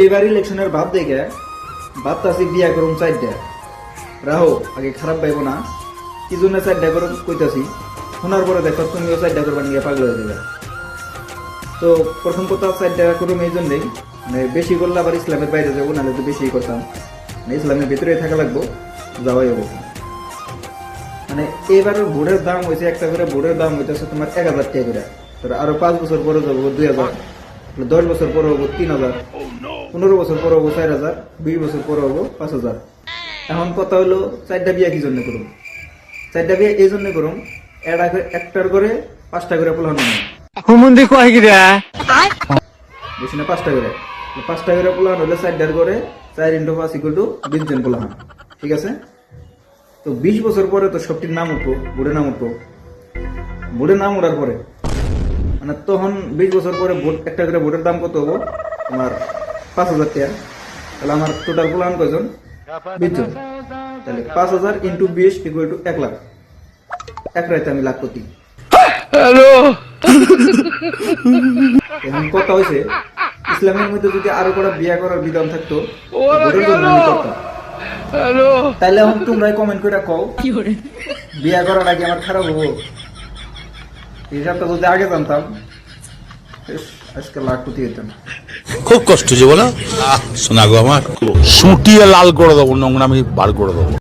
এইবার ইলেকশনের ভাব দেখে ভাবতাছি বিয়া করুম 4টা রাহো আগে খারাপ পাইব না কি জন্য 4টা করুম কইতাছি শোনার পরে দেখো তুমিও 4টা করবা নিয়ে পাগল হয়ে যাবে। তো প্রথম কথা 4টা করুম এই জন্যই মানে বেশি করলে আবার ইসলামের বাইরে যাবো, নাহলে তো বেশি করতাম, মানে ইসলামের ভিতরে থাকা লাগবো, যাওয়াই হবো। মানে এবার বোর্ডের দাম হয়েছে, একটা করে বোর্ডের দাম হইতেছে তোমার 1000 টাকা করে। আরো 5 বছর পরে যাবো 2000, 10 বছর পরে হবো 3000, 15 বছর পরে হবো 4000, 20 বছর পরে হবো 5000। এখন কথা হলো 4টা বিয়া কি জন্য করুম? 4টা বিয়া এই জন্য করুম, একটার করে 5টা করে পোলানো নেই, বেশি না 5টা করে। 5টা করে পোলানো হলে 4টার করে 4 × 5 = 20 জন পোলানো, ঠিক আছে? তো 20 বছর পরে তো সবটির নাম উঠবো, বোর্ডের নাম উঠবো। বোর্ডের নাম ওঠার পরে মানে তখন 20 বছর পরে একটা করে বোর্ডের দাম কত হবো? তোমার 5000 টাকা। তাহলে আমার টোটাল প্ল্যান কয়জন? 20 জন। তাহলে 5000 × 20 = 1 লাখ। এক রাতে আমি লাখপতি। এখন কথা হয়েছে ইসলামের মধ্যে যদি আরো কটা বিয়া করার বিধান থাকতো বোর্ডের জন্য আমি করতাম। তাহলে এখন তোমরাই কমেন্ট করে কও বিয়া করার আগে আমার খারাপ হবো? হিসাবটা যদি আগে জানতাম আজকে লাখপতি হইতাম। খুব কষ্ট যে বলো শোনা গো, আমার শুটিয়ে লাল করে দেবো, নোংরা আমি বার করে দেবো।